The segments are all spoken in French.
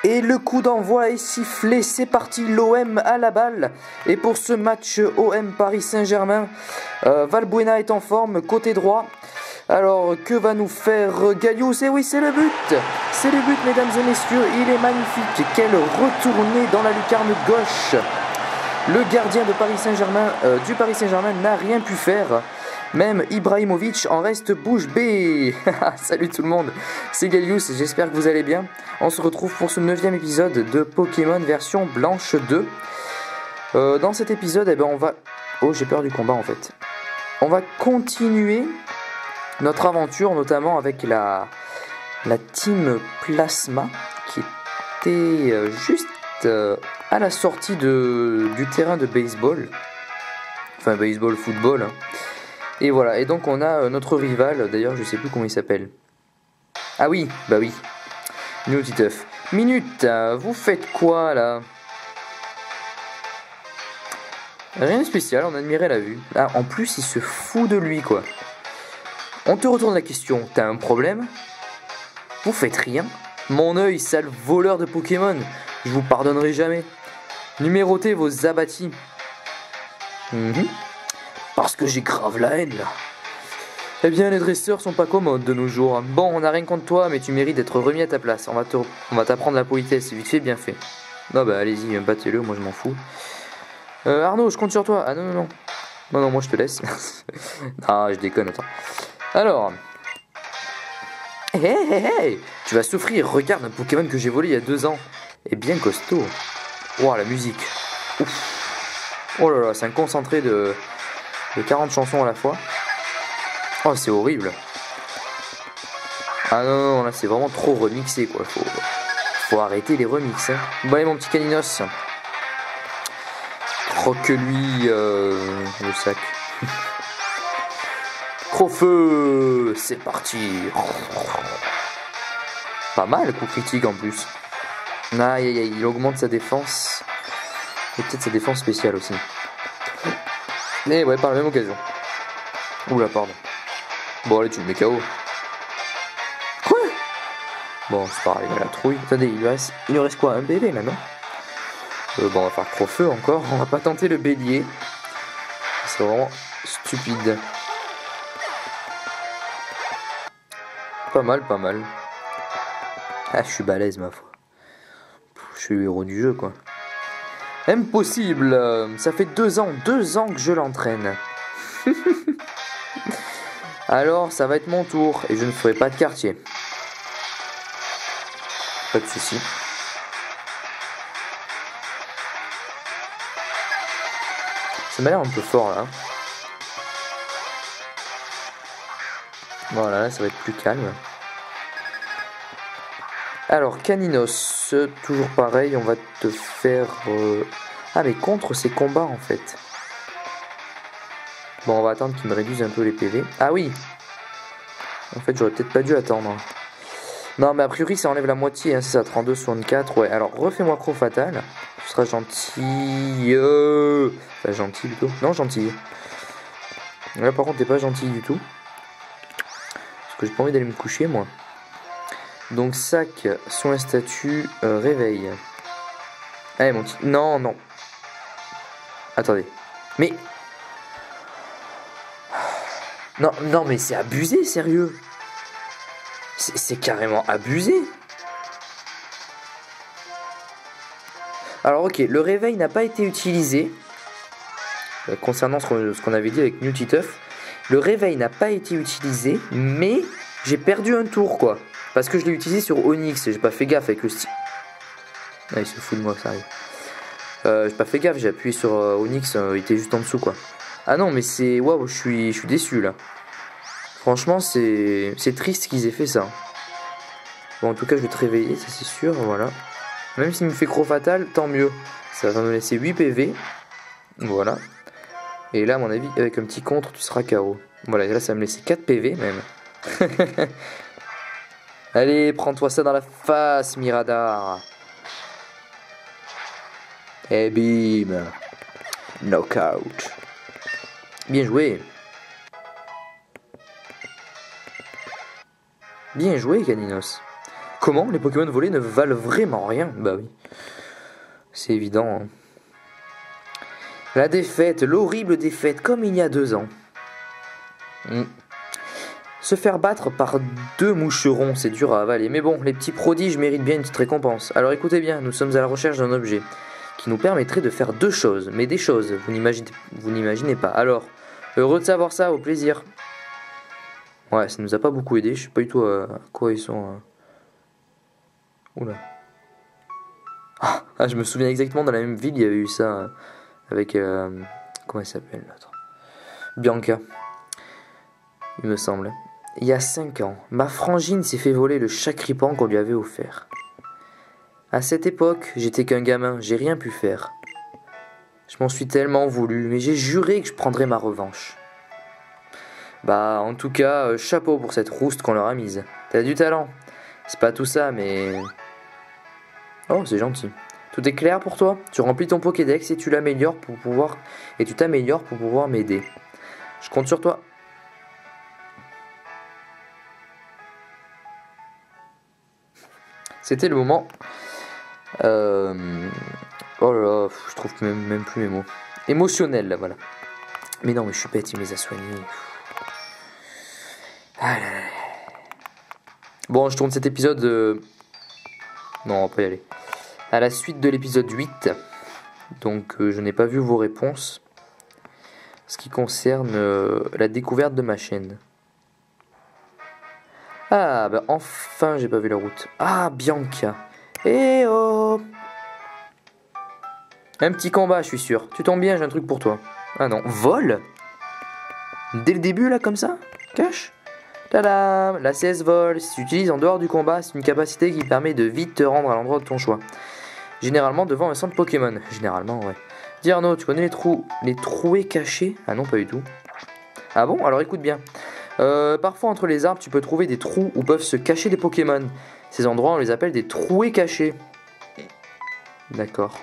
Et le coup d'envoi est sifflé, c'est parti, l'OM à la balle. Et pour ce match OM Paris Saint-Germain, Valbuena est en forme, côté droit. Alors, que va nous faire Gallus? Et oui, c'est le but. C'est le but, mesdames et messieurs, il est magnifique. Quelle retournée dans la lucarne gauche. Le gardien de Paris Saint-Germain, du Paris Saint-Germain n'a rien pu faire. Même Ibrahimovic en reste bouche bée. Salut tout le monde, c'est Galius, j'espère que vous allez bien. On se retrouve pour ce 9e épisode de Pokémon version blanche 2. Dans cet épisode, eh ben, on va... Oh, j'ai peur du combat en fait. On va continuer notre aventure, notamment avec la team Plasma, qui était juste à la sortie du terrain de baseball. Enfin, baseball-football, hein. Et voilà, et donc on a notre rival, d'ailleurs je sais plus comment il s'appelle. Ah oui, bah oui, Nutiteuf. Minute, vous faites quoi là? Rien de spécial, on admirait la vue. Ah, en plus il se fout de lui quoi. On te retourne la question, t'as un problème? Vous faites rien? Mon œil, sale voleur de Pokémon, je vous pardonnerai jamais. Numérotez vos abattis. Parce que j'ai grave la haine là. Eh bien les dresseurs sont pas commodes de nos jours. Bon, on n'a rien contre toi, mais tu mérites d'être remis à ta place. On va t'apprendre la politesse, vite fait, bien fait. Non bah allez-y, battez-le, moi je m'en fous. Arnaud, je compte sur toi. Ah non, non, non. Non, non, moi je te laisse. Non, je déconne, attends. Alors... Hey, tu vas souffrir, regarde un Pokémon que j'ai volé il y a 2 ans. Et bien costaud. Ouah, la musique. Ouf. Oh là là, c'est un concentré de 40 chansons à la fois. Oh, c'est horrible. Ah non, non, là c'est vraiment trop remixé quoi. Faut arrêter les remixes. Hein. Bon, allez, mon petit Caninos. Croque-lui le sac. Crofeu, c'est parti. Pas mal, coup critique en plus. Aïe aïe aïe, il augmente sa défense. Et peut-être sa défense spéciale aussi. Mais ouais, par la même occasion. Oula, pardon. Bon, allez, tu le mets KO. Quoi? Bon, c'est pareil, il a la trouille. Attendez, il lui reste quoi? Un bébé là, non? Bon, on va faire Crofeu encore. On va pas tenter le bélier. C'est vraiment stupide. Pas mal, pas mal. Ah, je suis balèze, ma foi. Je suis le héros du jeu, quoi. Impossible. Ça fait 2 ans que je l'entraîne. Alors, ça va être mon tour. Et je ne ferai pas de quartier. Pas de soucis. Ça m'a l'air un peu fort, là. Voilà, là, ça va être plus calme. Alors, Caninos, toujours pareil, on va te faire... Ah, mais contre ces combats, en fait. Bon, on va attendre qu'il me réduise un peu les PV. Ah oui! En fait, j'aurais peut-être pas dû attendre. Non, mais a priori, ça enlève la moitié, hein, c'est ça, 32, 64. Ouais, alors, refais-moi Croc Fatal. Tu seras gentil... Enfin, gentil, plutôt. Non, gentil. Là, par contre, t'es pas gentil du tout. Parce que j'ai pas envie d'aller me coucher, moi. Donc sac, soin statut, réveil. Allez mon petit... Non, non. Attendez. Mais... Non, non mais c'est abusé, sérieux. C'est carrément abusé. Alors ok, le réveil n'a pas été utilisé. Concernant ce qu'on avait dit avec Nutiteuf. Le réveil n'a pas été utilisé, mais j'ai perdu un tour quoi. Parce que je l'ai utilisé sur Onyx, j'ai pas fait gaffe avec le style. Ah, il se fout de moi, ça arrive. J'ai pas fait gaffe, j'ai appuyé sur Onyx, il était juste en dessous quoi. Ah non, mais c'est... Waouh, je suis déçu là. Franchement, c'est triste qu'ils aient fait ça. Bon, en tout cas, je vais te réveiller, ça c'est sûr, voilà. Même s'il me fait Croc Fatal, tant mieux. Ça va me laisser 8 PV. Voilà. Et là, à mon avis, avec un petit contre, tu seras KO. Voilà, et là, ça va me laisser 4 PV même. Allez, prends-toi ça dans la face, Miradar. Et bim. Knockout. Bien joué. Bien joué, Caninos. Comment? Les Pokémon volés ne valent vraiment rien? Bah oui. C'est évident. Hein. La défaite, l'horrible défaite, comme il y a 2 ans. Se faire battre par 2 moucherons, c'est dur à avaler. Mais bon, les petits prodiges méritent bien une petite récompense. Alors écoutez bien, nous sommes à la recherche d'un objet qui nous permettrait de faire 2 choses. Mais des choses, vous n'imaginez pas. Alors, heureux de savoir ça, au plaisir. Ouais, ça nous a pas beaucoup aidé. Je sais pas du tout à quoi ils sont. Oula. Ah, je me souviens exactement, dans la même ville, il y avait eu ça avec... comment elle s'appelle l'autre? Bianca, il me semble. Il y a 5 ans, ma frangine s'est fait voler le chacripan qu'on lui avait offert. À cette époque, j'étais qu'un gamin, j'ai rien pu faire. Je m'en suis tellement voulu, mais j'ai juré que je prendrais ma revanche. Bah, en tout cas, chapeau pour cette rouste qu'on leur a mise. T'as du talent. C'est pas tout ça, mais... Oh, c'est gentil. Tout est clair pour toi? Tu remplis ton Pokédex et tu t'améliores pour pouvoir m'aider. Je compte sur toi. C'était le moment. Oh là là, je trouve même plus mes mots. Émotionnel, là, voilà. Mais non, mais je suis bête, il me les a soignés. Ah là là. Bon, je tourne cet épisode... Non, on va pas y aller. À la suite de l'épisode 8. Donc, je n'ai pas vu vos réponses. Ce qui concerne la découverte de ma chaîne. Ah, bah enfin, j'ai pas vu la route. Ah, Bianca. Eh oh! Un petit combat, je suis sûr. Tu tombes bien, j'ai un truc pour toi. Ah non, vol? Dès le début, là, comme ça? Cache? Tadam! La CS vol, si tu utilises en dehors du combat, c'est une capacité qui permet de vite te rendre à l'endroit de ton choix. Généralement devant un centre Pokémon. Généralement, ouais. Dis Arnaud, tu connais les trouées cachées? Ah non, pas du tout. Ah bon? Alors écoute bien. Parfois entre les arbres, tu peux trouver des trous où peuvent se cacher des Pokémon. Ces endroits, on les appelle des trouées cachées. D'accord.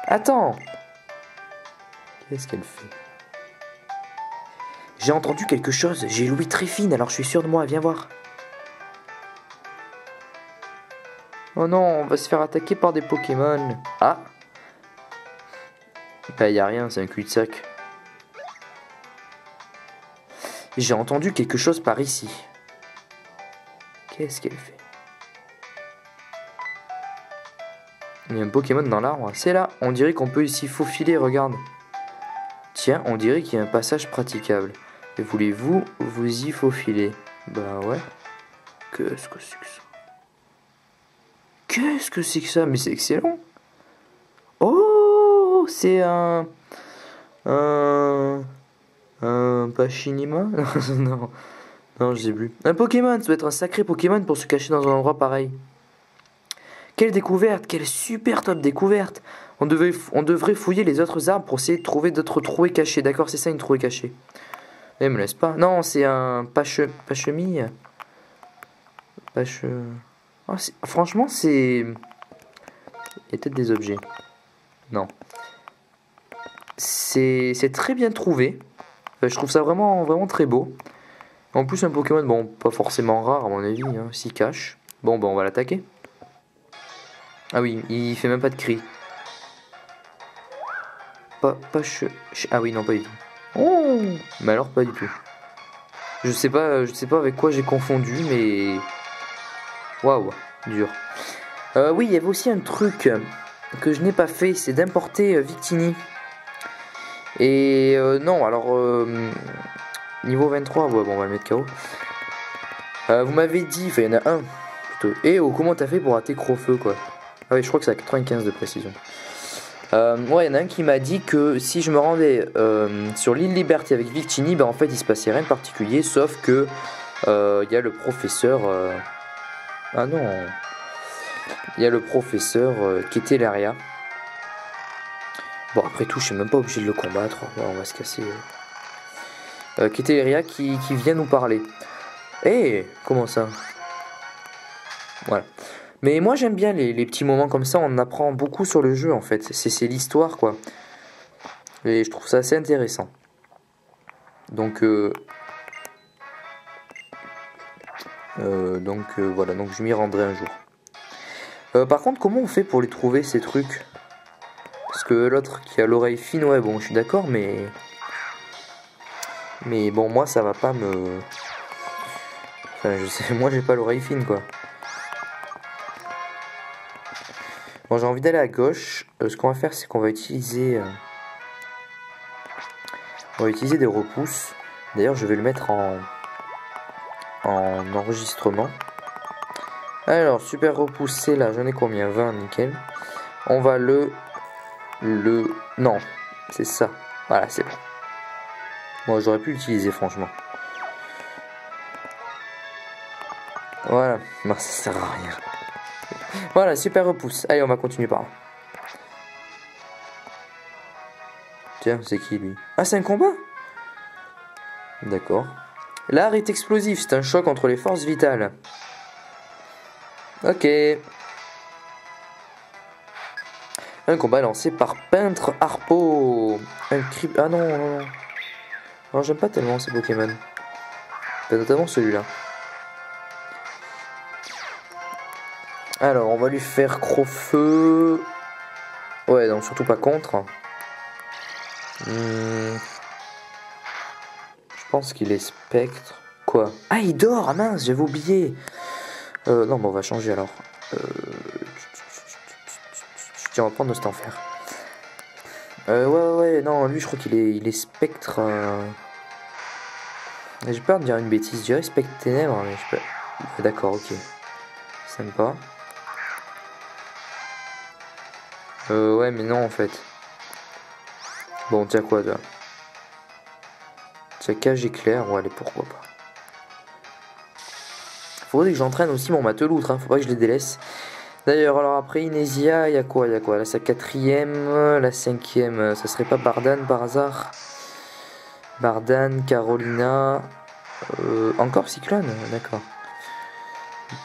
Attends! Qu'est-ce qu'elle fait? J'ai entendu quelque chose, j'ai l'ouïe très fine, alors je suis sûr de moi, viens voir. Oh non, on va se faire attaquer par des Pokémon. Ah! Bah y a rien, c'est un cul-de-sac. J'ai entendu quelque chose par ici. Qu'est-ce qu'elle fait? Il y a un Pokémon dans l'arbre, c'est là, on dirait qu'on peut ici faufiler, regarde. Tiens, on dirait qu'il y a un passage praticable. Et voulez-vous vous y faufiler? Bah ouais. Qu'est-ce que c'est que ça? Qu'est-ce que c'est que ça? Mais c'est excellent. Oh, c'est un Pachinima? Non, non, je sais plus. Un Pokémon, ça doit être un sacré Pokémon pour se cacher dans un endroit pareil. Quelle découverte, quelle super top découverte. On devrait fouiller les autres arbres pour essayer de trouver d'autres trouées cachées. D'accord, c'est ça une trouée cachée. Eh, me laisse pas. Non, c'est un pachemille. Oh, franchement, c'est... Il y a peut-être des objets. Non. C'est très bien trouvé. Enfin, je trouve ça vraiment très beau. En plus, un Pokémon, bon, pas forcément rare à mon avis, hein, s'il cache. Bon, on va l'attaquer. Ah oui, il fait même pas de cri. Ah oui, non, pas du tout. Oh, mais alors pas du tout. Je sais pas avec quoi j'ai confondu, mais... Waouh, dur. Oui, il y avait aussi un truc que je n'ai pas fait, c'est d'importer Victini. Et non, alors... niveau 23, ouais, bon, on va le mettre KO. Vous m'avez dit, enfin, il y en a un, plutôt. Et oh, comment t'as fait pour rater Crofeu, quoi? Ah oui, je crois que c'est à 95 de précision. Ouais, il y en a un qui m'a dit que si je me rendais sur l'île Liberté avec Victini, ben en fait il se passait rien de particulier, sauf que il y a le professeur. Ah non, il y a le professeur Ketelaria. Bon, après tout, je suis même pas obligé de le combattre. Bon, on va se casser. Ketelaria qui vient nous parler. Eh, comment ça? Voilà. Mais moi j'aime bien les petits moments comme ça, on apprend beaucoup sur le jeu en fait, c'est l'histoire quoi. Et je trouve ça assez intéressant. Donc Voilà, donc je m'y rendrai un jour. Par contre, comment on fait pour les trouver ces trucs? Parce que l'autre qui a l'oreille fine, ouais, bon, je suis d'accord, mais bon, moi ça va pas me. Enfin, je sais, moi j'ai pas l'oreille fine, quoi. Bon, j'ai envie d'aller à gauche. Ce qu'on va faire, c'est qu'on va utiliser. On va utiliser des repousses. D'ailleurs, je vais le mettre en enregistrement. Alors, super repoussé, là, j'en ai combien? 20, nickel. On va Non, c'est ça. Voilà, c'est bon. Moi, j'aurais pu l'utiliser, franchement. Voilà, non, ça sert à rien. Voilà, super repousse. Allez, on va continuer par là. Tiens, c'est qui, lui? Ah, c'est un combat? D'accord. L'art est explosif, c'est un choc entre les forces vitales. Ok. Un combat lancé par Peintre Harpo. Un cri... Ah non, non, non. Alors, j'aime pas tellement ces Pokémon. Notamment celui-là. Alors, on va lui faire Crofeu. Ouais, non, surtout pas contre. Je pense qu'il est spectre. Quoi? Ah, il dort! Ah mince, j'avais oublié. Non, mais on va changer alors. Tiens, on va prendre notre enfer. Ouais, non, lui je crois qu'il est spectre. J'ai peur de dire une bêtise, je dirais spectre ténèbres, mais je peux. D'accord, ok. Sympa. Ouais, mais non en fait. Bon, tiens quoi, toi? Tiens, cage éclair, ouais, allez, pourquoi pas. Faudrait que j'entraîne aussi mon mateloutre, hein, faut pas que je les délaisse. D'ailleurs, alors après Inésia, il y a quoi? Là, c'est la 4ème, la 5ème, ça serait pas Bardane par hasard? Bardane, Carolina, encore Cyclone, d'accord.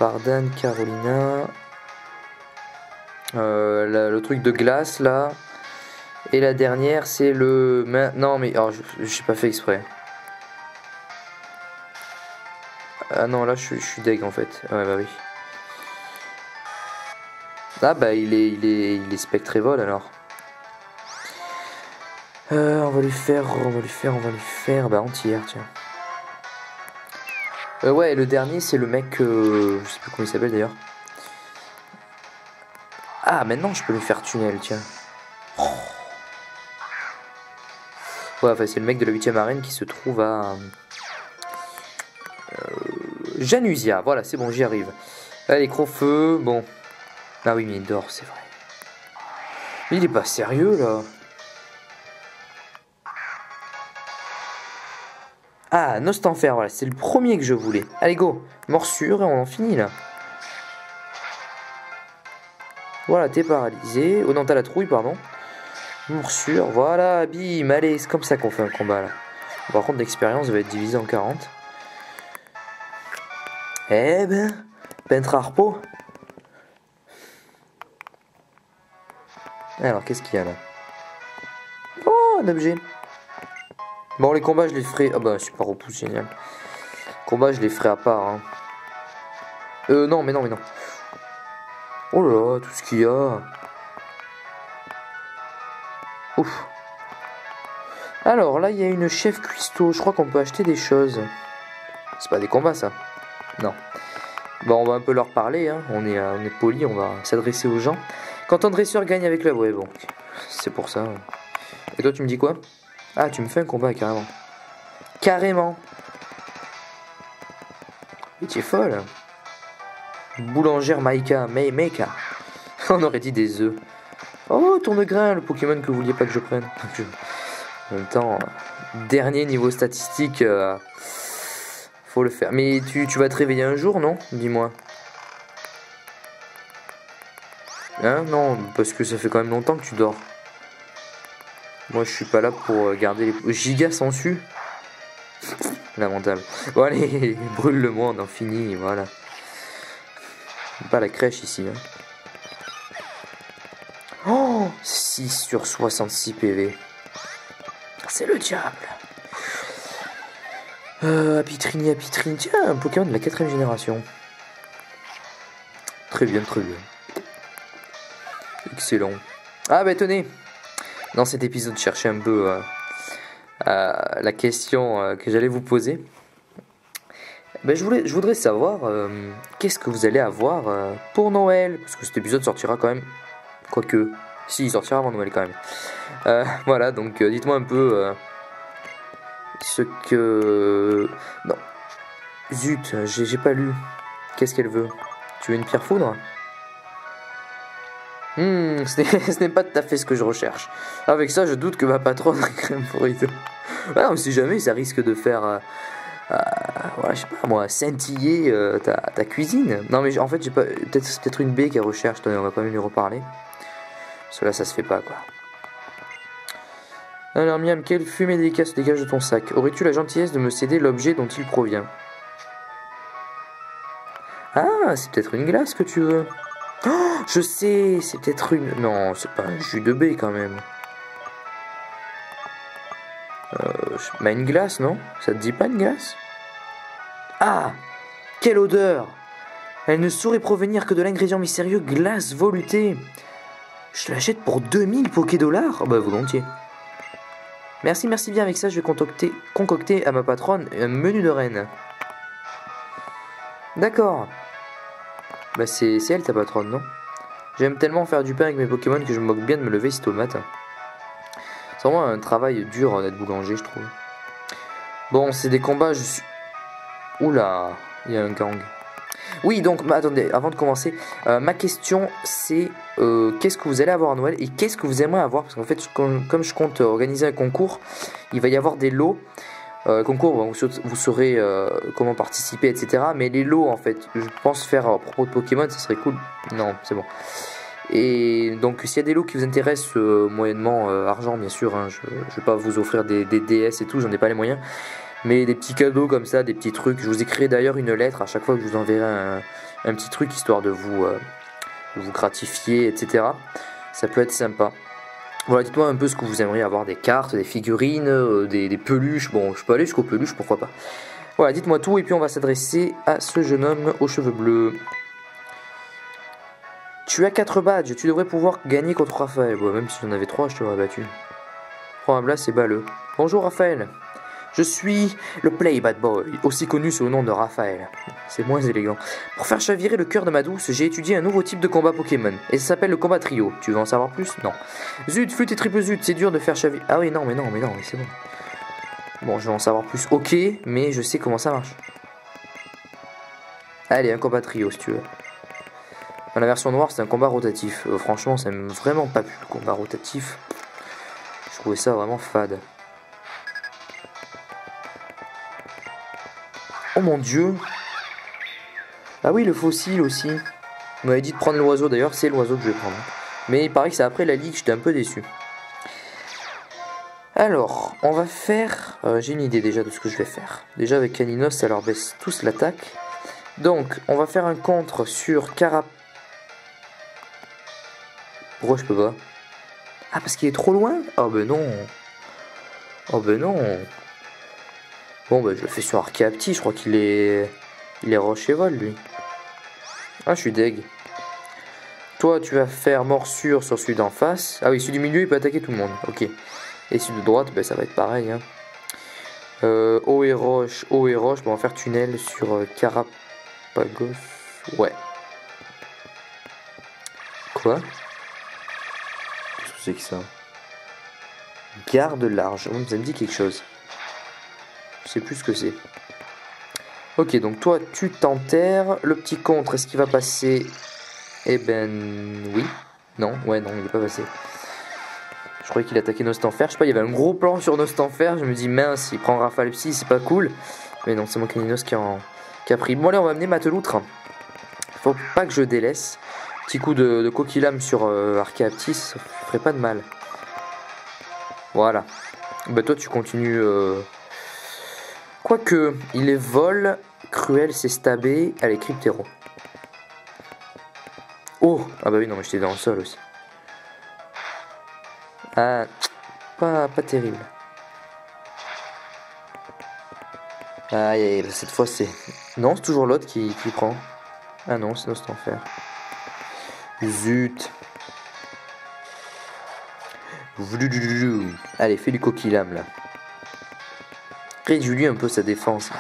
Bardane, Carolina, le truc de glace là. Et la dernière, c'est le... Non, mais alors, j'ai pas fait exprès. Ah non, là, je suis deg en fait. Ouais, bah oui. Ah bah, il est spectrévole alors. On va lui faire... Bah, entière, tiens. Ouais, le dernier, c'est le mec... je sais plus comment il s'appelle d'ailleurs. Ah, maintenant, je peux lui faire tunnel, tiens. Oh. Ouais, enfin, c'est le mec de la 8ème arène qui se trouve à... Janusia, voilà, c'est bon, j'y arrive. Allez, Crofeu, bon. Ah oui, mais il dort, c'est vrai. Mais il est pas sérieux, là. Ah, Nostanfer, voilà, c'est le premier que je voulais. Allez, go, morsure, et on en finit, là. Voilà, t'es paralysé. Oh non, t'as la trouille, pardon. Morsure, voilà, bim, allez, c'est comme ça qu'on fait un combat, là. Par contre, l'expérience va être divisée en 40. Eh ben, Peintre Harpo. Alors, qu'est-ce qu'il y a là? Oh, un objet. Bon, les combats, je les ferai... Ah bah, super repousse, génial. Combats, je les ferai à part. Hein. Non, mais non. Oh là là, tout ce qu'il y a. Ouf. Alors, là, il y a une chef cuistot. Je crois qu'on peut acheter des choses. C'est pas des combats, ça. Non. Bon, on va un peu leur parler. Hein. On est poli, on va s'adresser aux gens. Quand un dresseur gagne avec la... Ouais, bon. C'est pour ça. Et toi, tu me dis quoi? Ah, tu me fais un combat, carrément. Carrément. Mais tu es folle. Boulangère Maika. Maika. On aurait dit des œufs. Oh, tourne-grain, le Pokémon que vous vouliez pas que je prenne. En même temps, dernier niveau statistique, faut le faire. Mais tu vas te réveiller un jour, non? Dis-moi. Hein? Non, parce que ça fait quand même longtemps que tu dors. Moi, je suis pas là pour garder les... Giga sans su. Lamentable. Bon, allez, brûle le monde, on finit, voilà. Pas la crèche ici. Hein. Oh, 6 sur 66 PV. C'est le diable. Apitrini, Apitrini. Tiens, un Pokémon de la 4ème génération. Très bien, très bien. Excellent. Ah bah tenez, dans cet épisode, je cherchais un peu la question que j'allais vous poser. Ben, je voudrais savoir qu'est-ce que vous allez avoir pour Noël. Parce que cet épisode sortira quand même. Quoique. Si, il sortira avant Noël quand même. Voilà, donc dites-moi un peu ce que. Non. Zut, j'ai pas lu. Qu'est-ce qu'elle veut? Tu veux une pierre foudre? Ce n'est pas tout à fait ce que je recherche. Avec ça, je doute que ma patronne crème burrito. Ouais, on sait jamais, ça risque de faire. Voilà, je sais pas moi, scintiller ta cuisine. Non, mais en fait, j'ai pas. C'est peut-être une baie qu'elle recherche. Attendez, on va quand même lui reparler. Parce que là, ça se fait pas, quoi. Alors, Miam, quelle fumée délicate se dégage de ton sac? Aurais-tu la gentillesse de me céder l'objet dont il provient? Ah, c'est peut-être une glace que tu veux. Oh, je sais, c'est peut-être une... Non, c'est pas un jus de baie quand même. Bah une glace, non? Ça te dit pas une glace? Ah, quelle odeur! Elle ne saurait provenir que de l'ingrédient mystérieux glace volutée. Je l'achète pour 2000 Pokédollars? Oh bah volontiers. Merci, merci bien, avec ça je vais concocter à ma patronne un menu de reine. D'accord. Bah c'est elle ta patronne, non? J'aime tellement faire du pain avec mes Pokémon que je me moque bien de me lever si tôt le matin. C'est vraiment un travail dur d'être boulanger, je trouve. Bon, c'est des combats, je suis... Oula, il y a un gang. Oui, donc, attendez, avant de commencer, ma question c'est qu'est-ce que vous allez avoir à Noël et qu'est-ce que vous aimeriez avoir? Parce qu'en fait, comme je compte organiser un concours, il va y avoir des lots. Concours, vous saurez comment participer, etc. Mais les lots, en fait, je pense faire à propos de Pokémon, ça serait cool. Non, c'est bon. Et donc, s'il y a des lots qui vous intéressent, moyennement argent, bien sûr, hein, je vais pas vous offrir des DS et tout, j'en ai pas les moyens. Mais des petits cadeaux comme ça, des petits trucs. Je vous écrirai d'ailleurs une lettre à chaque fois que je vous enverrai un petit truc, histoire de vous gratifier, etc. Ça peut être sympa. Voilà, dites-moi un peu ce que vous aimeriez avoir, des cartes, des figurines, des peluches. Bon, je peux aller jusqu'aux peluches, pourquoi pas. Voilà, dites-moi tout et puis on va s'adresser à ce jeune homme aux cheveux bleus. Tu as 4 badges, tu devrais pouvoir gagner contre Raphaël. Bon, même si j'en avais 3, je t'aurais battu. Probablement c'est balleux. Bonjour Raphaël. Je suis le Play Bad Boy, aussi connu sous le nom de Raphaël. C'est moins élégant. Pour faire chavirer le cœur de ma douce, j'ai étudié un nouveau type de combat Pokémon. Et ça s'appelle le combat trio. Tu veux en savoir plus? Non. Zut, flûte et triple zut, c'est dur de faire chavirer. Ah oui, non, mais c'est bon. Bon, je veux en savoir plus. Ok, mais je sais comment ça marche. Allez, un combat trio si tu veux. Dans la version noire, c'est un combat rotatif. Franchement, ça m'aime vraiment pas plu le combat rotatif. Je trouvais ça vraiment fade. Oh mon dieu! Ah oui, le fossile aussi. On m'avait dit de prendre l'oiseau, d'ailleurs, c'est l'oiseau que je vais prendre. Mais il paraît que c'est après la ligue, j'étais un peu déçu. Alors, on va faire... j'ai une idée déjà de ce que je vais faire. Déjà avec Caninos, ça leur baisse tous l'attaque. Donc, on va faire un contre sur Pourquoi je peux pas? Ah, parce qu'il est trop loin? Oh ben non. Oh ben non. Bon, bah, je le fais sur Archaeapti, je crois qu'il est... Il est roche et vol, lui. Ah, je suis deg. Toi, tu vas faire morsure sur celui d'en face. Ah oui, celui du milieu, il peut attaquer tout le monde. Ok. Et celui de droite, bah, ça va être pareil. Hein. Eau et roche. Bon, on va faire tunnel sur Carapagos. Ouais. Quoi? Qu'est-ce que c'est que ça? Garde large. Oh, ça me dit quelque chose. Je sais plus ce que c'est. Ok, donc toi, tu t'enterres. Le petit contre, est-ce qu'il va passer? Eh ben, oui. Non, ouais, non, il n'est pas passé. Je croyais qu'il attaquait Nostanfer. Je sais pas, il y avait un gros plan sur Nostanfer. Je me dis, mince, il prend Rafale Psy, c'est pas cool. Mais non, c'est mon Caninos qui a pris. Bon, allez, on va amener Mateloutre. Faut pas que je délaisse. Petit coup de coquillame sur Archaeapti, ça ferait pas de mal. Voilà. Bah, toi, tu continues. Quoique, il est vol, cruel, c'est stabé, allez, Cryptero. Oh, ah bah oui, non, mais j'étais dans le sol aussi. Ah, pas terrible. Aïe, aïe, cette fois c'est... Non, c'est toujours l'autre qui prend. Ah non, sinon c'est enfer. Zut. Allez, fais du coquillame là. Réduis-lui un peu sa défense.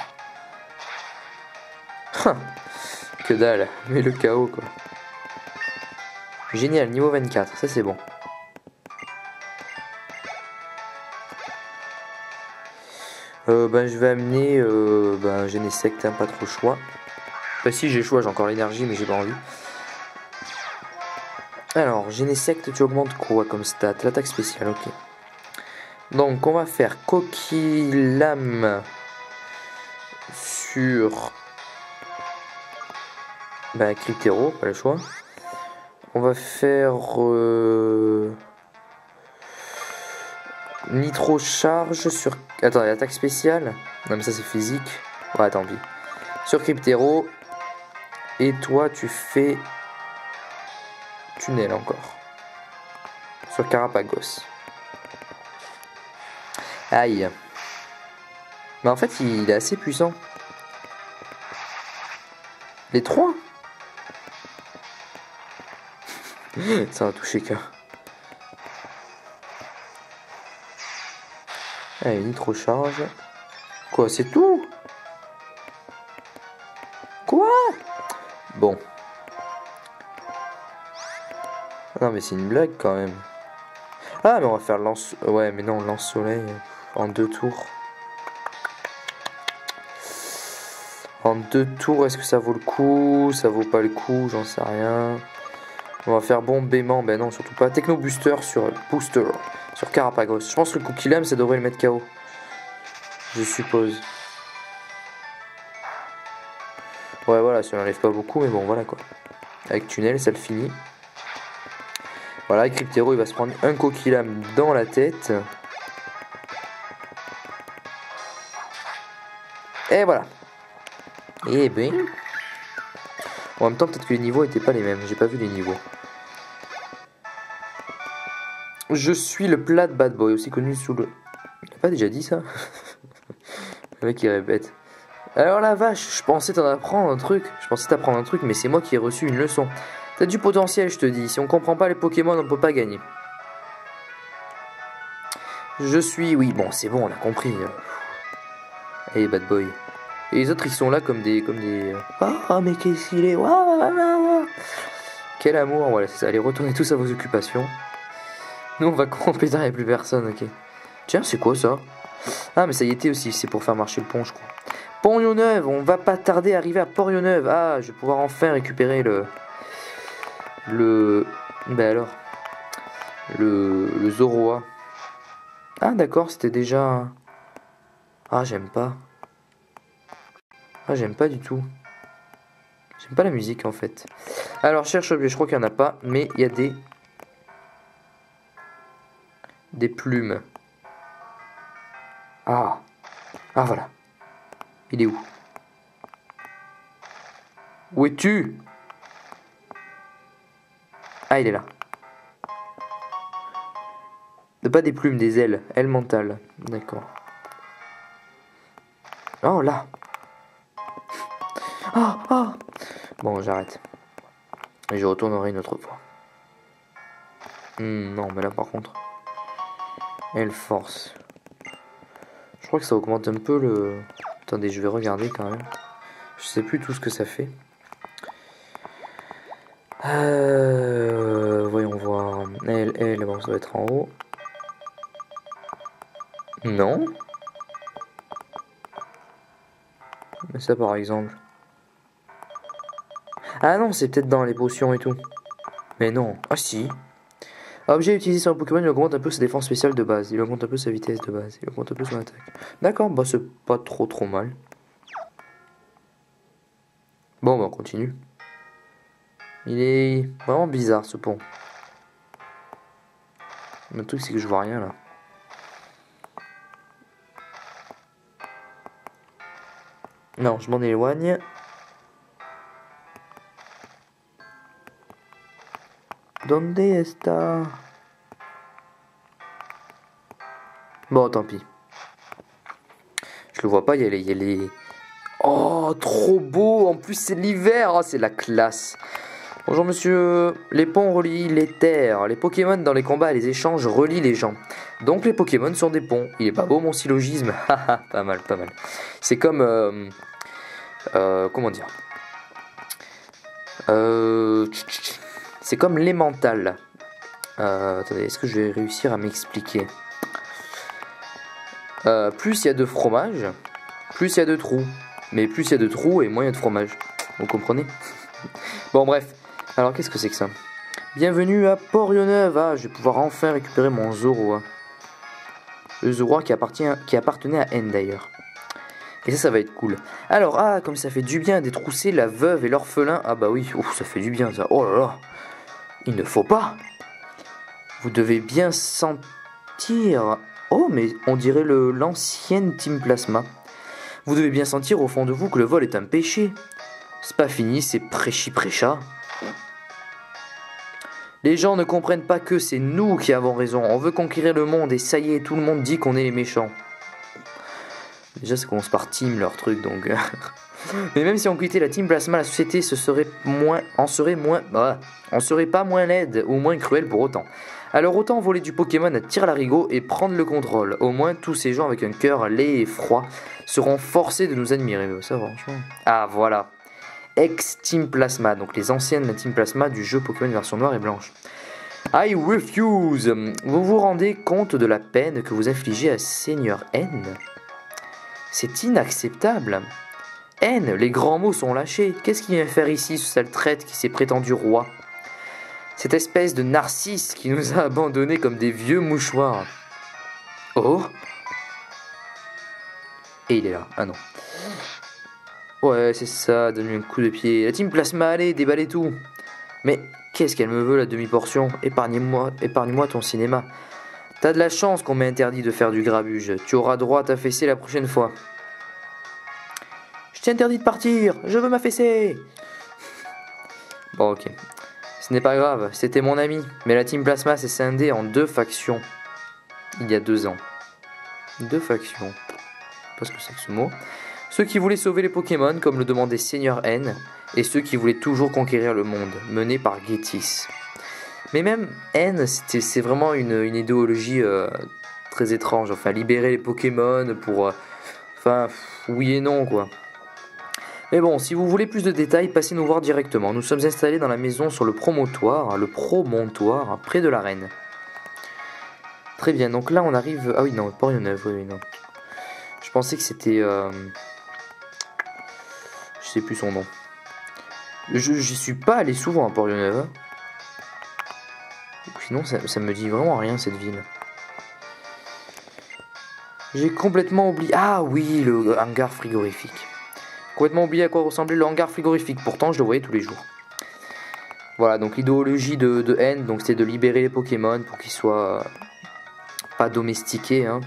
Que dalle, mais le chaos quoi. Génial, niveau 24, ça c'est bon. Je vais amener Genesect, hein, pas trop le choix. Enfin si j'ai le choix, j'ai encore l'énergie mais j'ai pas envie. Alors, Genesect, tu augmentes quoi comme stat? L'attaque spéciale, ok. Donc on va faire Coquillame sur Cryptero, pas le choix. On va faire Nitro Charge sur... Attends, attaque spéciale. Non mais ça c'est physique. Ouais, tant pis. Sur Cryptero. Et toi tu fais... Tunnel encore. Sur Carapagos. Aïe. Mais en fait il est assez puissant. Les trois. Ça va toucher qu'un. Allez, nitro charge. Quoi, c'est tout? Quoi? Bon. Non mais c'est une blague quand même. Ah mais on va faire lance... Ouais mais non, lance soleil en 2 tours. En 2 tours, est-ce que ça vaut le coup? Ça vaut pas le coup, j'en sais rien. On va faire bombément, ben non surtout pas. Techno Booster sur Carapagos. Je pense que le Coquillame ça devrait le mettre KO. Je suppose. Ouais voilà, ça n'enlève pas beaucoup mais bon voilà quoi. Avec Tunnel ça le finit. Voilà, Cryptero il va se prendre un Coquillame dans la tête. Et voilà. Et ben. En même temps peut-être que les niveaux étaient pas les mêmes, j'ai pas vu les niveaux. Je suis le plat de Bad Boy, aussi connu sous le... Il a pas déjà dit ça? Le mec il répète. Alors la vache, je pensais t'en apprendre un truc. Je pensais t'apprendre un truc, mais c'est moi qui ai reçu une leçon. T'as du potentiel, je te dis. Si on comprend pas les Pokémon, on peut pas gagner. Je suis... Oui, bon, c'est bon, on a compris. Allez, Bad Boy. Et les autres, ils sont là comme des... Ah, mais qu'est-ce qu'il est... Quel amour, voilà, c'est ça. Allez, retournez tous à vos occupations. Nous, on va camper derrière, il n'y a plus personne, ok. Tiens, c'est quoi ça? Ah, mais ça y était aussi, c'est pour faire marcher le pont, je crois. Pont-Lyonneuve, on va pas tarder à arriver à Port-Lyonneuve. Ah, je vais pouvoir enfin récupérer ben alors... Le Zoroa. Ah, d'accord, c'était déjà... Ah, j'aime pas. Ah, j'aime pas du tout. J'aime pas la musique, en fait. Alors, cherche objet, je crois qu'il y en a pas, mais il y a des plumes. Ah. Ah, voilà. Il est où? Où es-tu? Ah, il est là. Pas des plumes, des ailes. Ailes mentales. D'accord. Oh, là. Ah, ah. Bon, j'arrête. Et je retournerai une autre fois. Non, mais là, par contre... Elle force. Je crois que ça augmente un peu le... Attendez, je vais regarder quand même. Je sais plus tout ce que ça fait. Voyons voir. Elle, bon, ça doit être en haut. Non. Mais ça par exemple. Ah non, c'est peut-être dans les potions et tout. Mais non. Ah si. Objet utilisé sur un Pokémon, il augmente un peu sa défense spéciale de base. Il augmente un peu sa vitesse de base. Il augmente un peu son attaque. D'accord, bah c'est pas trop mal. Bon, bah on continue. Il est vraiment bizarre ce pont. Le truc c'est que je vois rien là. Non, je m'en éloigne. Donde está? Bon, tant pis. Je le vois pas, il y a les... Oh, trop beau. En plus, c'est l'hiver. Oh, c'est la classe. Bonjour monsieur. Les ponts relient les terres. Les Pokémon dans les combats et les échanges relient les gens. Donc les Pokémon sont des ponts. Il est pas beau mon syllogisme. Haha, pas mal, pas mal. C'est comme... comment dire c'est comme l'emmental. Attendez, est-ce que je vais réussir à m'expliquer? Plus il y a de fromage, plus il y a de trous. Mais plus il y a de trous et moins il y a de fromage. Vous comprenez? Bon bref, alors qu'est-ce que c'est que ça? Bienvenue à Port-Yonneuve. Ah, je vais pouvoir enfin récupérer mon Zoroa. Le Zoroa qui appartenait à N d'ailleurs. Et ça va être cool. Alors, ah, comme ça fait du bien détrousser la veuve et l'orphelin. Ah bah oui, ouf, ça fait du bien ça. Oh là là, il ne faut pas. Vous devez bien sentir... Oh, mais on dirait l'ancienne Team Plasma. Vous devez bien sentir au fond de vous que le vol est un péché. C'est pas fini, c'est prêchi-prêcha. Les gens ne comprennent pas que c'est nous qui avons raison. On veut conquérir le monde et ça y est, tout le monde dit qu'on est les méchants. Déjà, ça commence par team leur truc, donc... Mais même si on quittait la Team Plasma, la société on serait pas moins laide ou moins cruel pour autant. Alors autant voler du Pokémon à tire-larigot et prendre le contrôle. Au moins, tous ces gens avec un cœur laid et froid seront forcés de nous admirer. Ça, franchement... Ah, voilà. Ex-Team Plasma, donc les anciennes Team Plasma du jeu Pokémon version noire et blanche. I refuse. Vous vous rendez compte de la peine que vous infligez à Seigneur N? C'est inacceptable. N, les grands mots sont lâchés. Qu'est-ce qu'il vient faire ici, ce sale traître qui s'est prétendu roi? Cette espèce de narcisse qui nous a abandonnés comme des vieux mouchoirs. Oh. Et il est là. Ah non. Ouais, c'est ça, donne-lui un coup de pied. La Team Plasma, allez, déballez tout. Mais qu'est-ce qu'elle me veut, la demi-portion? Épargne-moi ton cinéma. T'as de la chance qu'on m'ait interdit de faire du grabuge. Tu auras droit à t'affaisser la prochaine fois. Je t'ai interdit de partir. Je veux m'affaisser. Bon, ok. Ce n'est pas grave, c'était mon ami. Mais la Team Plasma s'est scindée en 2 factions. Il y a 2 ans. 2 factions. Je sais pas ce que c'est que ce mot. Ceux qui voulaient sauver les Pokémon, comme le demandait Seigneur N, et ceux qui voulaient toujours conquérir le monde, menés par Getis. Mais même N, c'est vraiment une idéologie très étrange. Enfin, libérer les Pokémon pour... enfin, oui et non, quoi. Mais bon, si vous voulez plus de détails, passez nous voir directement. Nous sommes installés dans la maison sur le promontoire, près de l'arène. Très bien, donc là on arrive... Ah oui, non, Port-Yonneuve, oui, non. Je pensais que c'était... Je sais plus son nom. J'y suis pas allé souvent à Port-Yonneuve. Hein. Sinon, ça me dit vraiment rien, cette ville. J'ai complètement oublié... Ah oui, le hangar frigorifique. Complètement oublié à quoi ressemblait le hangar frigorifique. Pourtant, je le voyais tous les jours. Voilà, donc l'idéologie de N, donc c'était de libérer les Pokémon pour qu'ils soient pas domestiqués. Hein.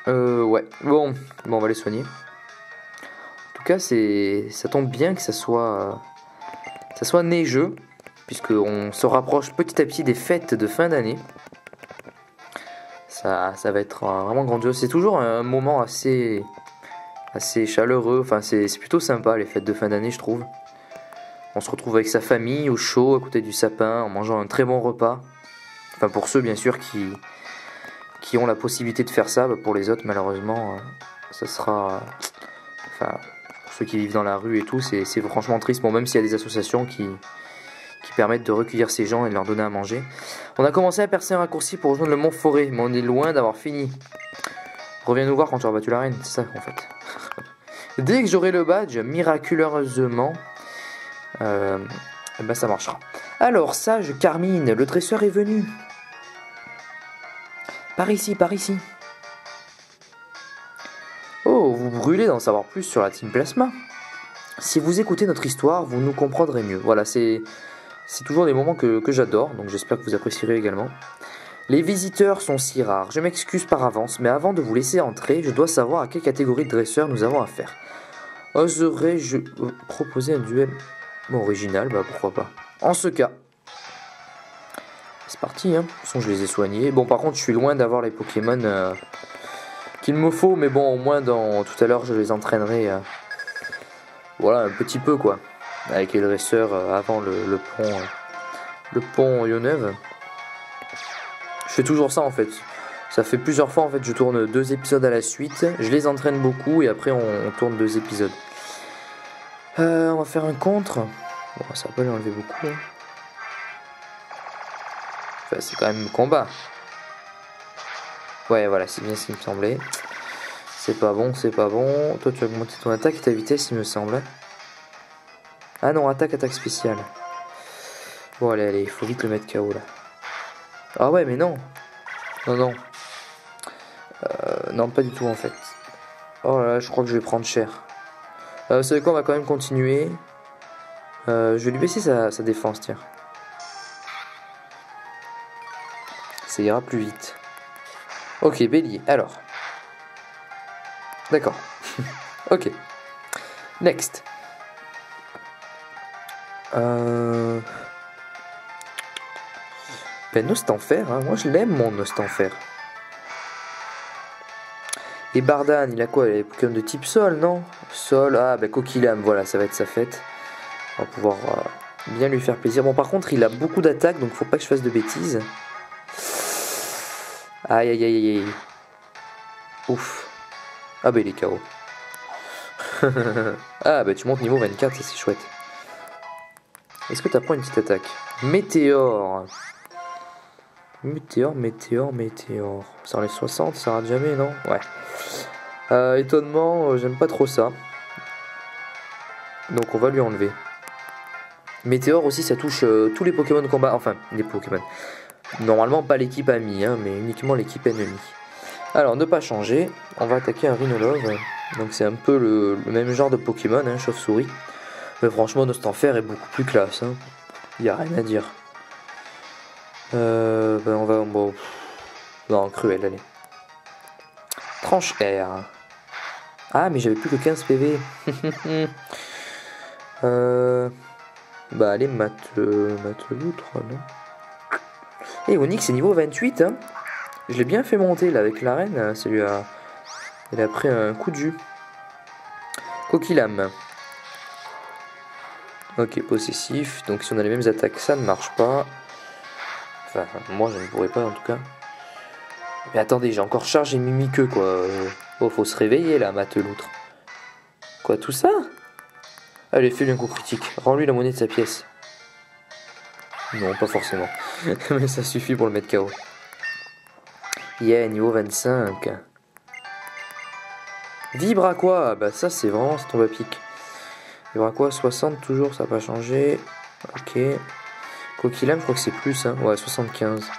Ouais. Bon, on va les soigner. En tout cas, ça tombe bien que ça soit neigeux, puisqu'on se rapproche petit à petit des fêtes de fin d'année. Ça va être vraiment grandiose. C'est toujours un moment assez chaleureux. Enfin, c'est plutôt sympa les fêtes de fin d'année, je trouve. On se retrouve avec sa famille au chaud, à côté du sapin, en mangeant un très bon repas. Enfin, pour ceux bien sûr qui ont la possibilité de faire ça. Pour les autres, malheureusement, ça sera... Enfin, pour ceux qui vivent dans la rue et tout, c'est franchement triste. Bon, même s'il y a des associations qui permettent de recueillir ces gens et de leur donner à manger. On a commencé à percer un raccourci pour rejoindre le Mont Forêt, mais on est loin d'avoir fini. Reviens nous voir quand tu auras battu la reine, c'est ça en fait. Dès que j'aurai le badge, miraculeusement, ben ça marchera. Alors, sage Carmine, le dresseur est venu. Par ici, par ici. Oh, vous brûlez d'en savoir plus sur la Team Plasma. Si vous écoutez notre histoire, vous nous comprendrez mieux. Voilà, c'est toujours des moments que j'adore, donc j'espère que vous apprécierez également. Les visiteurs sont si rares, je m'excuse par avance, mais avant de vous laisser entrer, je dois savoir à quelle catégorie de dresseurs nous avons affaire. Oserais-je proposer un duel original? Bah pourquoi pas. En ce cas, c'est parti, hein. De toute façon, je les ai soignés. Bon, par contre, je suis loin d'avoir les Pokémon qu'il me faut, mais bon, au moins tout à l'heure je les entraînerai, voilà, un petit peu quoi, avec les dresseurs avant le pont Yoneuve. Je fais toujours ça en fait. Ça fait plusieurs fois en fait, je tourne 2 épisodes à la suite, je les entraîne beaucoup et après on tourne 2 épisodes. On va faire un contre. Bon, ça va pas lui enlever beaucoup. Hein. Enfin, c'est quand même un combat. Ouais, voilà, c'est bien ce qui me semblait. C'est pas bon, c'est pas bon. Toi, tu as augmenté ton attaque et ta vitesse, il me semble. Ah non, attaque spéciale. Bon, allez, il faut vite le mettre KO là. Ah ouais, mais non. Non. Non, pas du tout en fait. Oh là là, je crois que je vais prendre cher. Vous savez quoi, on va quand même continuer. Je vais lui baisser sa défense, tiens. Ça ira plus vite. Ok, bélier, alors. D'accord. Ok. Next. Ben, Nostanfer, hein. Moi je l'aime mon Nostanfer. Et Bardan, il a quoi? Il a Pokémon de type sol, non? Sol, ah ben Coquillam, voilà, ça va être sa fête. On va pouvoir bien lui faire plaisir. Bon, par contre, il a beaucoup d'attaques, donc faut pas que je fasse de bêtises. Aïe, aïe, aïe, aïe. Ouf. Ah bah il est KO. Ah bah tu montes niveau 24, c'est chouette. Est-ce que tu apprends une petite attaque? Météore. Météore. Ça enlève 60, ça rate jamais, non? Ouais. Étonnement, j'aime pas trop ça. Donc on va lui enlever. Météore aussi, ça touche tous les Pokémon de combat. Enfin, les Pokémon. Normalement pas l'équipe amie, hein, mais uniquement l'équipe ennemie. Alors, ne pas changer, on va attaquer un Rhinolove. Donc c'est un peu le même genre de Pokémon, hein, chauve-souris. Mais franchement, Nostanfer est beaucoup plus classe. Hein. Il n'y a rien à dire. Ben on va... Bon, non, Cruel, allez. Tranche R. Ah, mais j'avais plus que 15 PV. Bah allez, mate l'outre, non? Et Onyx c'est niveau 28, hein. Je l'ai bien fait monter là avec l'arène, ça lui a... Il a pris un coup de jus. Coquillam. Ok, possessif, donc si on a les mêmes attaques, ça ne marche pas. Enfin, moi je ne pourrais pas en tout cas. Mais attendez, j'ai encore chargé Mimiqueux quoi. Oh, faut se réveiller là, mate l'outre. Quoi, tout ça? Allez, fais-lui un coup critique. Rends-lui la monnaie de sa pièce. Non, pas forcément. Mais ça suffit pour le mettre KO. Yeah, niveau 25. Vibre à quoi? Bah ça c'est vraiment, ça tombe à pic. Vibre à quoi? 60 toujours, ça n'a pas changé. Ok. Coquillam, je crois que c'est plus, hein. Ouais, 75.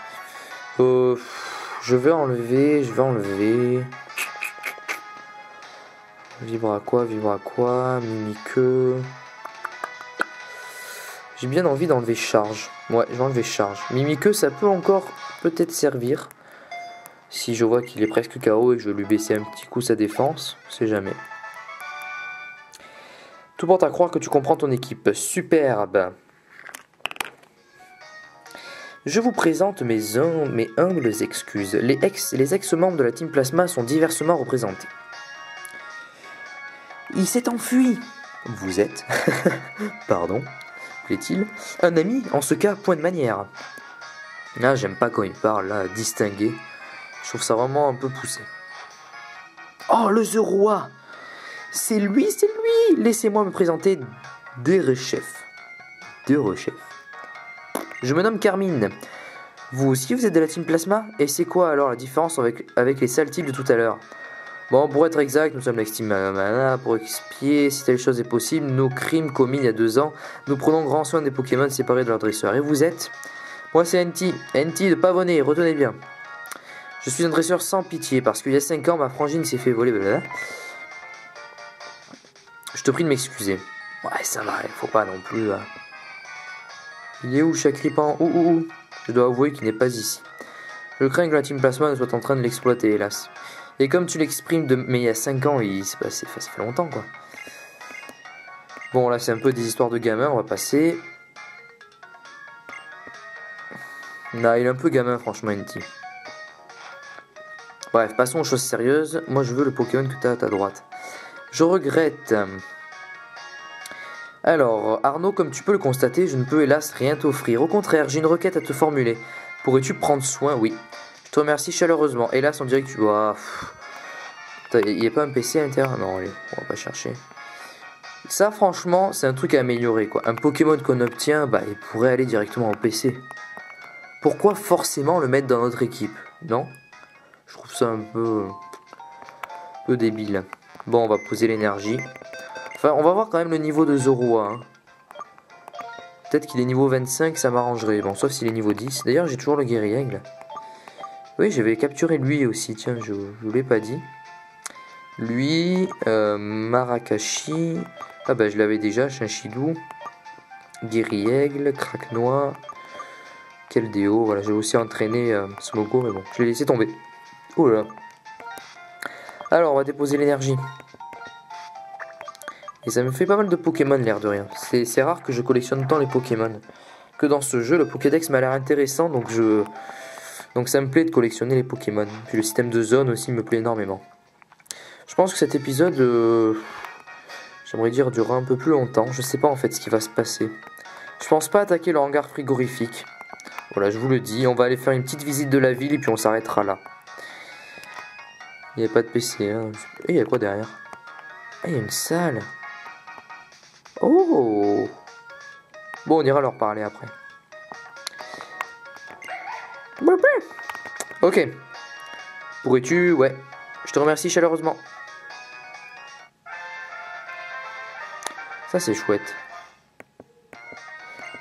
Je vais enlever. Vibre à quoi? Mimiqueux. J'ai bien envie d'enlever charge. Ouais, je vais enlever charge. Mimiqueux, ça peut encore peut-être servir. Si je vois qu'il est presque KO et que je vais lui baisser un petit coup sa défense, on sait jamais. Tout porte à croire que tu comprends ton équipe. Superbe. Je vous présente mes humbles excuses. Les ex-membres de la Team Plasma sont diversement représentés. Il s'est enfui. Vous êtes, pardon, plaît-il, un ami, en ce cas, point de manière. Là, j'aime pas quand il parle, là, distingué. Je trouve ça vraiment un peu poussé. Oh, le The Roi! C'est lui! Laissez-moi me présenter Derechef. Je me nomme Carmine. Vous aussi, vous êtes de la Team Plasma? Et c'est quoi alors la différence avec les sales types de tout à l'heure? Bon, pour être exact, nous sommes l'ex-Team Mana. Pour expier, si telle chose est possible, nos crimes commis il y a 2 ans, nous prenons grand soin des Pokémon séparés de leurs dresseurs. Et vous êtes? Moi, c'est NT. NT de Pavonnet, retenez bien. Je suis un dresseur sans pitié, parce qu'il y a 5 ans, ma frangine s'est fait voler, blablabla. Je te prie de m'excuser. Ouais, ça va, il faut pas non plus... Il est où, Chakripan? Où? Je dois avouer qu'il n'est pas ici. Je crains que la Team Plasma ne soit en train de l'exploiter, hélas. Et comme tu l'exprimes, mais il y a 5 ans, ça fait longtemps, quoi. Bon, là, c'est un peu des histoires de gamins, on va passer. Non, il est un peu gamin, franchement, NT. Bref, passons aux choses sérieuses. Moi, je veux le Pokémon que tu as à ta droite. Je regrette. Alors, Arnaud, comme tu peux le constater, je ne peux hélas rien t'offrir. Au contraire, j'ai une requête à te formuler. Pourrais-tu prendre soin? Oui. Je te remercie chaleureusement. Hélas, on dirait que tu dois... Il n'y a pas un PC à l'intérieur? Non, allez, on va pas chercher. Ça, franchement, c'est un truc à améliorer, quoi. Un Pokémon qu'on obtient, bah, il pourrait aller directement au PC. Pourquoi forcément le mettre dans notre équipe? Non? Je trouve ça un peu débile. Bon, on va poser l'énergie. Enfin, on va voir quand même le niveau de Zorua. Hein. Peut-être qu'il est niveau 25, ça m'arrangerait. Bon, sauf s'il est niveau 10. D'ailleurs, j'ai toujours le Guerriaigle. Oui, j'avais capturé lui aussi. Tiens, je vous l'ai pas dit. Lui, Marakashi. Ah bah, je l'avais déjà. Chinchilou. Guerriaigle, Craquenois. Keldeo. Voilà, j'ai aussi entraîné Smogo, mais bon, je l'ai laissé tomber. Oh là. Alors, on va déposer l'énergie. Et ça me fait pas mal de Pokémon, l'air de rien. C'est rare que je collectionne tant les Pokémon. Que dans ce jeu, le Pokédex m'a l'air intéressant, donc ça me plaît de collectionner les Pokémon. Puis le système de zone aussi me plaît énormément. Je pense que cet épisode, j'aimerais dire, durera un peu plus longtemps. Je sais pas en fait ce qui va se passer. Je pense pas attaquer le hangar frigorifique. Voilà, je vous le dis, on va aller faire une petite visite de la ville et puis on s'arrêtera là. Il n'y a pas de PC, hein. Et il y a quoi derrière? Ah, il y a une salle. Oh! Bon, on ira leur parler après. Ok. Pourrais-tu... Ouais. Je te remercie chaleureusement. Ça, c'est chouette.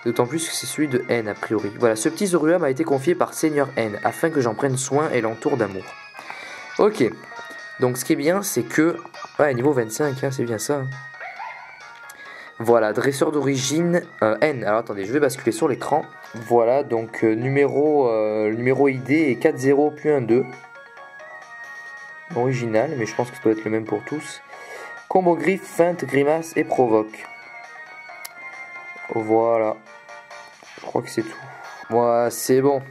D'autant plus que c'est celui de N, a priori. Voilà, ce petit Zorua m'a été confié par Seigneur N, afin que j'en prenne soin et l'entoure d'amour. Ok. Donc, ce qui est bien, c'est que... Ouais, niveau 25, hein, c'est bien ça. Voilà, dresseur d'origine N. Alors attendez, je vais basculer sur l'écran. Voilà, donc numéro ID est 40 plus 12. Original, mais je pense que ça doit être le même pour tous. Combo griffe, feinte, grimace et provoque. Voilà. Je crois que c'est tout. Voilà, c'est bon.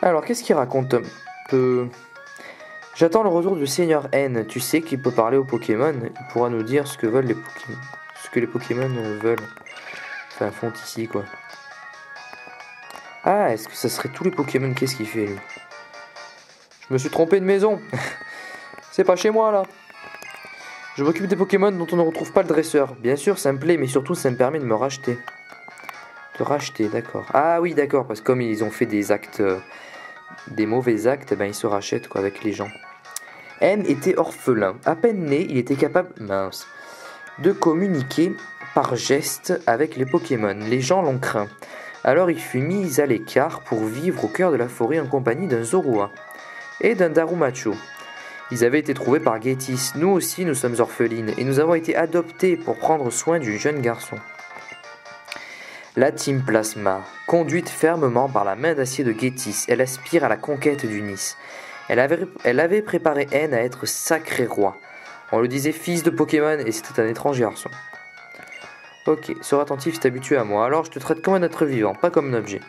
Alors, qu'est-ce qu'il raconte un peu? J'attends le retour du Seigneur N. Tu sais qu'il peut parler aux Pokémon. Il pourra nous dire ce que veulent les Pokémon. Ce que les Pokémon veulent. Enfin, font ici, quoi. Ah, est-ce que ça serait tous les Pokémon? Qu'est-ce qu'il fait, lui? Je me suis trompé de maison. C'est pas chez moi, là. Je m'occupe des Pokémon dont on ne retrouve pas le dresseur. Bien sûr, ça me plaît, mais surtout, ça me permet de me racheter. De racheter, d'accord. Ah oui, d'accord, parce que comme ils ont fait des actes... des mauvais actes, ben ils se rachètent, quoi, avec les gens. N était orphelin. À peine né, il était capable... Mince. De communiquer par geste avec les Pokémon. Les gens l'ont craint. Alors il fut mis à l'écart pour vivre au cœur de la forêt en compagnie d'un Zorua et d'un Darumacho. Ils avaient été trouvés par Gétis. Nous aussi, nous sommes orphelines et nous avons été adoptés pour prendre soin du jeune garçon. La Team Plasma, conduite fermement par la main d'acier de Gétis, elle aspire à la conquête du Nice. Elle avait préparé N à être sacré roi. On le disait fils de Pokémon et c'était un étrange garçon. Ok, sois attentif, c'est habitué à moi. Alors je te traite comme un être vivant, pas comme un objet.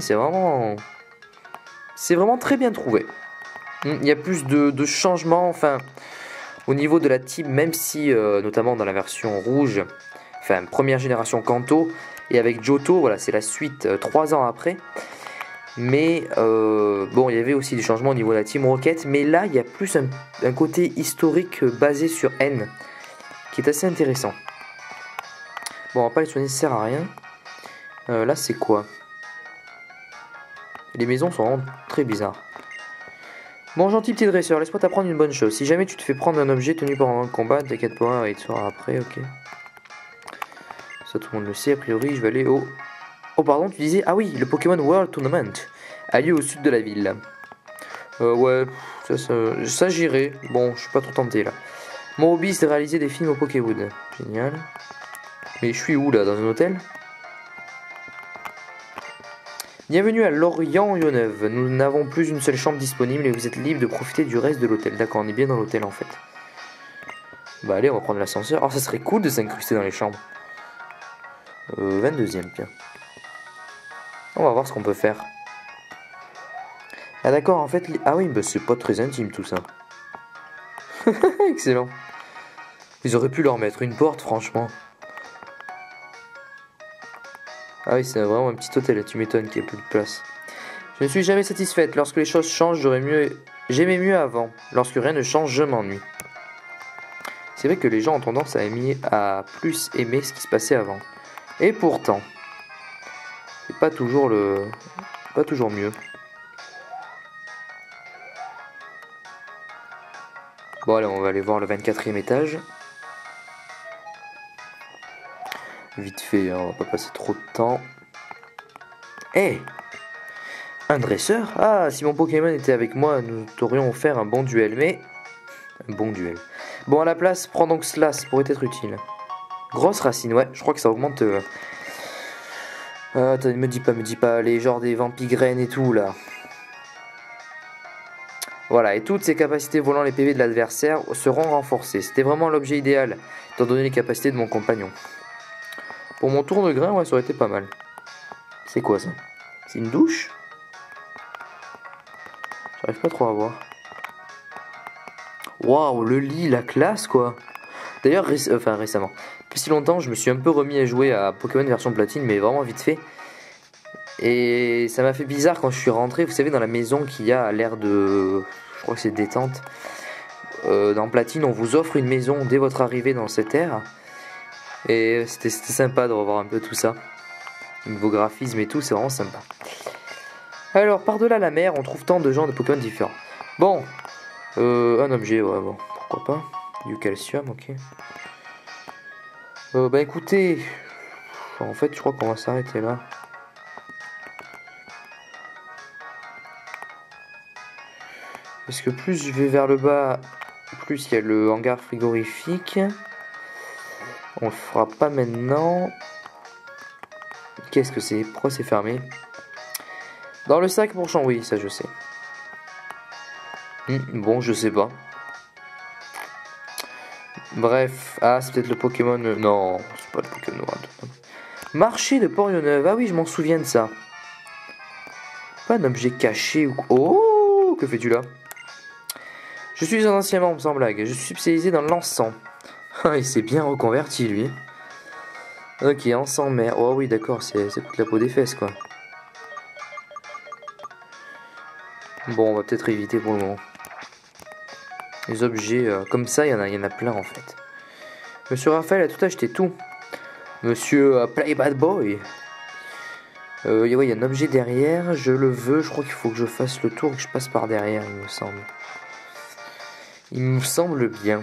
C'est vraiment très bien trouvé. Il y a plus de changements, enfin, au niveau de la team, même si, notamment dans la version rouge, enfin, première génération Kanto, et avec Johto, voilà, c'est la suite 3 ans après. Mais bon, il y avait aussi des changements au niveau de la Team Rocket, mais là il y a plus un côté historique basé sur N, qui est assez intéressant. Bon, on va pas les soigner, ça sert à rien. Là c'est quoi? Les maisons sont vraiment très bizarres. Bon, gentil petit dresseur, laisse-moi t'apprendre une bonne chose. Si jamais tu te fais prendre un objet tenu pendant un combat, t'inquiète pas, il te sera après, ok. Ça tout le monde le sait, a priori je vais aller au... Oh pardon, tu disais... Ah oui, le Pokémon World Tournament a lieu au sud de la ville. Ouais, ça j'irai. Bon, je suis pas trop tenté là. Mon hobby c'est de réaliser des films au Pokéwood. Génial. Mais je suis où là? Dans un hôtel? Bienvenue à Lorient-Yonneuve. Nous n'avons plus une seule chambre disponible et vous êtes libre de profiter du reste de l'hôtel. D'accord, on est bien dans l'hôtel en fait. Bah allez, on va prendre l'ascenseur. Oh, ça serait cool de s'incruster dans les chambres. 22e, tiens. On va voir ce qu'on peut faire. Ah d'accord, en fait... Ah oui, bah c'est pas très intime tout ça. Excellent. Ils auraient pu leur mettre une porte, franchement. Ah oui, c'est vraiment un petit hôtel, tu m'étonnes qu'il n'y ait plus de place. Je ne suis jamais satisfaite. Lorsque les choses changent, j'aimais mieux avant. Lorsque rien ne change, je m'ennuie. C'est vrai que les gens ont tendance à plus aimer ce qui se passait avant. Et pourtant, c'est pas toujours mieux. Bon allez, on va aller voir le 24e étage. Vite fait, hein, on va pas passer trop de temps. Hé, un dresseur? Ah, si mon Pokémon était avec moi, nous t'aurions offert un bon duel, mais... Un bon duel. Bon, à la place, prends donc cela, ça pourrait être utile. Grosse racine, ouais, je crois que ça augmente... Attends, me dis pas, les genres des vampigraines et tout, là. Voilà, et toutes ces capacités volant les PV de l'adversaire seront renforcées. C'était vraiment l'objet idéal, étant donné les capacités de mon compagnon. Pour mon tour de grain, ouais, ça aurait été pas mal. C'est quoi ça? C'est une douche? J'arrive pas trop à voir. Waouh, le lit, la classe quoi. D'ailleurs, récemment, depuis si longtemps, je me suis un peu remis à jouer à Pokémon version platine, mais vraiment vite fait. Et ça m'a fait bizarre quand je suis rentré, vous savez, dans la maison qu'il y a à l'air de... Je crois que c'est détente. Dans platine, on vous offre une maison dès votre arrivée dans cette ère. Et c'était sympa de revoir un peu tout ça. Niveau graphisme et tout, c'est vraiment sympa. Alors, par-delà la mer, on trouve tant de genres de Pokémon différents. Bon, un objet, ouais, bon, pourquoi pas. Du calcium, ok. Bah écoutez, en fait, je crois qu'on va s'arrêter là. Parce que plus je vais vers le bas, plus il y a le hangar frigorifique. On le fera pas maintenant. Qu'est-ce que c'est? Pourquoi c'est fermé? Dans le sac pour champ, oui, ça je sais. Bon, je sais pas. Bref, ah, c'est peut-être le Pokémon... Non, c'est pas le Pokémon noir. Marché de Porionneuve, ah oui, je m'en souviens de ça. Pas un objet caché ou... Oh, que fais-tu là? Je suis un ancien membre sans blague, je suis spécialisé dans l'encens. Ah, il s'est bien reconverti, lui. Ok, encens mer. Oh oui, d'accord, c'est toute la peau des fesses, quoi. Bon, on va peut-être éviter pour le moment. Les objets comme ça, il y en a plein, en fait. Monsieur Raphaël a tout acheté, tout. Monsieur Play Bad Boy. Ouais, il y a un objet derrière, je le veux. Je crois qu'il faut que je fasse le tour, que je passe par derrière, il me semble. Il me semble bien.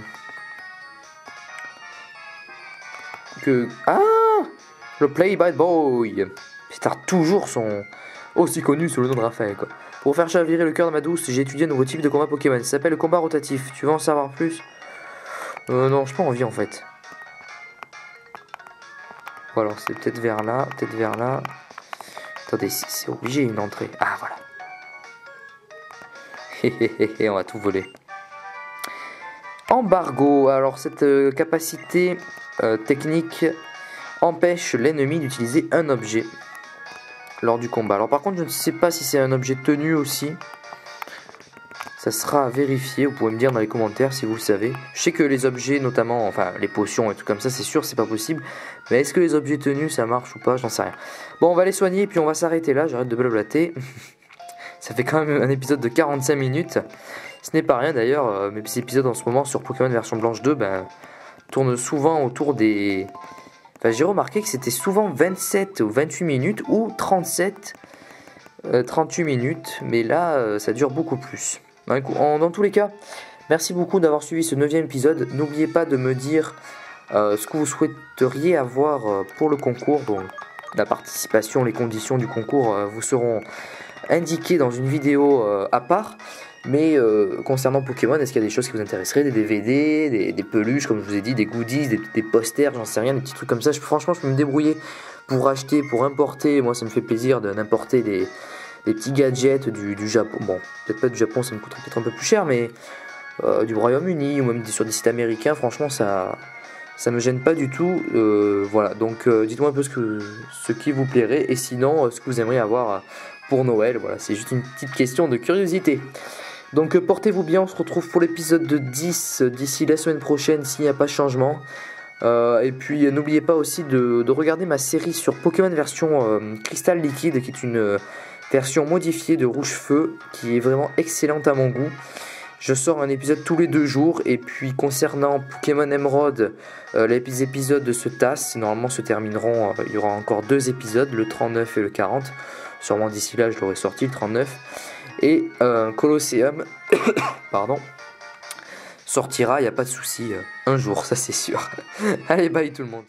Ah, le Play Bad Boy. C'est toujours son... aussi connu sous le nom de Raphaël, quoi. Pour faire chavirer le cœur de ma douce, j'ai étudié un nouveau type de combat Pokémon. Ça s'appelle le combat rotatif. Tu veux en savoir plus? Non, je n'ai pas envie en fait. Bon, alors c'est peut-être vers là, peut-être vers là. Attendez, c'est obligé une entrée. Ah, voilà. On va tout voler. Embargo. Alors cette capacité technique empêche l'ennemi d'utiliser un objet lors du combat. Alors par contre, je ne sais pas si c'est un objet tenu aussi. Ça sera à vérifier. Vous pouvez me dire dans les commentaires si vous le savez. Je sais que les objets, notamment, enfin les potions et tout comme ça, c'est sûr, c'est pas possible. Mais est-ce que les objets tenus, ça marche ou pas? J'en sais rien. Bon, on va les soigner et puis on va s'arrêter là. J'arrête de blablater. Ça fait quand même un épisode de 45 minutes. Ce n'est pas rien d'ailleurs. Mes petits épisodes en ce moment sur Pokémon version blanche 2 tournent souvent autour des... Enfin, j'ai remarqué que c'était souvent 27 ou 28 minutes ou 37, 38 minutes. Mais là, ça dure beaucoup plus. Dans tous les cas, merci beaucoup d'avoir suivi ce 9e épisode. N'oubliez pas de me dire ce que vous souhaiteriez avoir pour le concours. Bon, la participation, les conditions du concours vous seront indiquées dans une vidéo à part. Mais concernant Pokémon, est-ce qu'il y a des choses qui vous intéresseraient? Des DVD, des peluches, comme je vous ai dit, des goodies, des posters, j'en sais rien, des petits trucs comme ça. Franchement, je peux me débrouiller pour acheter, pour importer. Moi, ça me fait plaisir d'importer des petits gadgets du Japon. Bon, peut-être pas du Japon, ça me coûterait peut-être un peu plus cher, mais du Royaume-Uni ou même sur des sites américains, franchement, ça me gêne pas du tout. Voilà, donc dites-moi un peu ce qui vous plairait et sinon, ce que vous aimeriez avoir pour Noël. Voilà, c'est juste une petite question de curiosité. Donc portez-vous bien, on se retrouve pour l'épisode de 10 d'ici la semaine prochaine s'il n'y a pas de changement. Et puis n'oubliez pas aussi de regarder ma série sur Pokémon version Cristal Liquide, qui est une version modifiée de Rouge Feu, qui est vraiment excellente à mon goût. Je sors un épisode tous les 2 jours. Et puis concernant Pokémon Emerald, les épisodes se tassent, normalement se termineront, il y aura encore 2 épisodes, le 39 et le 40. Sûrement d'ici là je l'aurai sorti, le 39. Et Colosseum pardon, sortira, il n'y a pas de souci, un jour, ça c'est sûr. Allez, bye tout le monde.